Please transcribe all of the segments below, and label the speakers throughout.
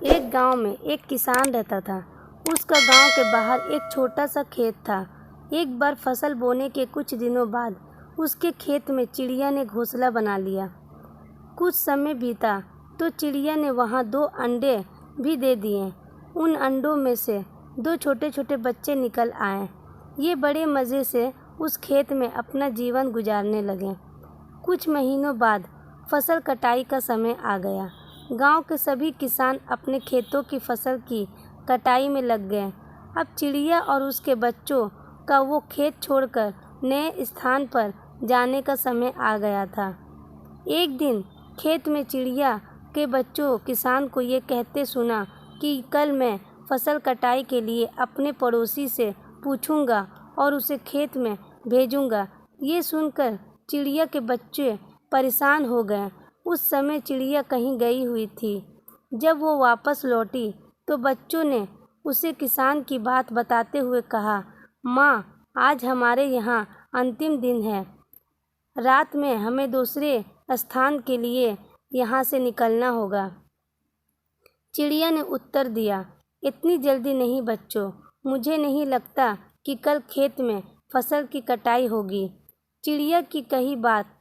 Speaker 1: एक गांव में एक किसान रहता था। उसका गांव के बाहर एक छोटा सा खेत था। एक बार फसल बोने के कुछ दिनों बाद उसके खेत में चिड़िया ने घोंसला बना लिया। कुछ समय बीता तो चिड़िया ने वहां 2 अंडे भी दे दिए। उन अंडों में से 2 छोटे छोटे बच्चे निकल आए। ये बड़े मज़े से उस खेत में अपना जीवन गुजारने लगे। कुछ महीनों बाद फसल कटाई का समय आ गया। गांव के सभी किसान अपने खेतों की फसल की कटाई में लग गए। अब चिड़िया और उसके बच्चों का वो खेत छोड़कर नए स्थान पर जाने का समय आ गया था। एक दिन खेत में चिड़िया के बच्चों किसान को ये कहते सुना कि कल मैं फसल कटाई के लिए अपने पड़ोसी से पूछूंगा और उसे खेत में भेजूंगा। ये सुनकर चिड़िया के बच्चे परेशान हो गए। उस समय चिड़िया कहीं गई हुई थी। जब वो वापस लौटी तो बच्चों ने उसे किसान की बात बताते हुए कहा, माँ, आज हमारे यहाँ अंतिम दिन है। रात में हमें दूसरे स्थान के लिए यहाँ से निकलना होगा। चिड़िया ने उत्तर दिया, इतनी जल्दी नहीं बच्चों, मुझे नहीं लगता कि कल खेत में फसल की कटाई होगी। चिड़िया की कही बात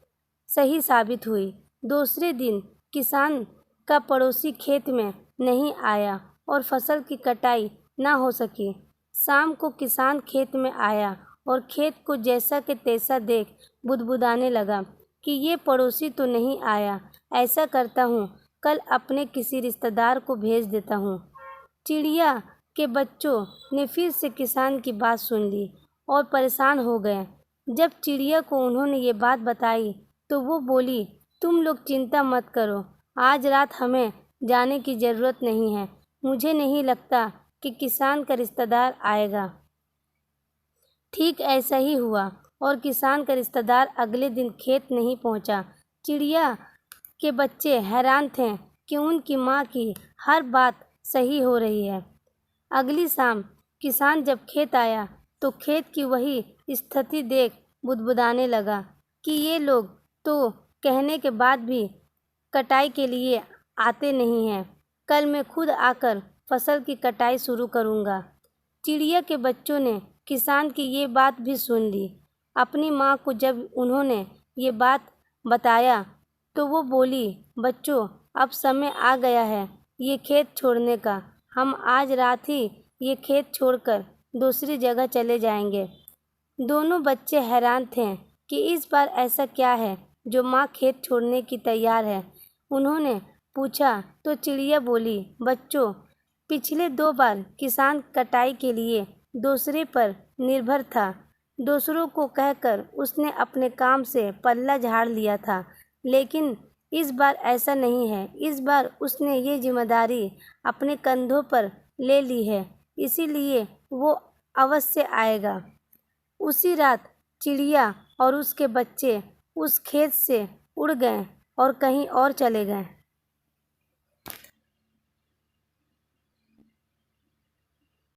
Speaker 1: सही साबित हुई। दूसरे दिन किसान का पड़ोसी खेत में नहीं आया और फसल की कटाई ना हो सकी। शाम को किसान खेत में आया और खेत को जैसा के तैसा देख बुदबुदाने लगा कि ये पड़ोसी तो नहीं आया। ऐसा करता हूँ, कल अपने किसी रिश्तेदार को भेज देता हूँ। चिड़िया के बच्चों ने फिर से किसान की बात सुन ली और परेशान हो गए। जब चिड़िया को उन्होंने ये बात बताई तो वो बोली, तुम लोग चिंता मत करो, आज रात हमें जाने की ज़रूरत नहीं है। मुझे नहीं लगता कि किसान का रिश्तेदार आएगा। ठीक ऐसा ही हुआ और किसान का रिश्तेदार अगले दिन खेत नहीं पहुंचा। चिड़िया के बच्चे हैरान थे कि उनकी माँ की हर बात सही हो रही है। अगली शाम किसान जब खेत आया तो खेत की वही स्थिति देख बुदबुदाने लगा कि ये लोग तो कहने के बाद भी कटाई के लिए आते नहीं हैं। कल मैं खुद आकर फसल की कटाई शुरू करूँगा। चिड़िया के बच्चों ने किसान की ये बात भी सुन ली। अपनी माँ को जब उन्होंने ये बात बताया तो वो बोली, बच्चों, अब समय आ गया है ये खेत छोड़ने का। हम आज रात ही ये खेत छोड़कर दूसरी जगह चले जाएंगे। दोनों बच्चे हैरान थे कि इस बार ऐसा क्या है जो माँ खेत छोड़ने की तैयार है। उन्होंने पूछा तो चिड़िया बोली, बच्चों, पिछले 2 बार किसान कटाई के लिए दूसरे पर निर्भर था। दूसरों को कहकर उसने अपने काम से पल्ला झाड़ लिया था, लेकिन इस बार ऐसा नहीं है। इस बार उसने ये जिम्मेदारी अपने कंधों पर ले ली है, इसीलिए वो अवश्य आएगा। उसी रात चिड़िया और उसके बच्चे उस खेत से उड़ गए और कहीं और चले गए।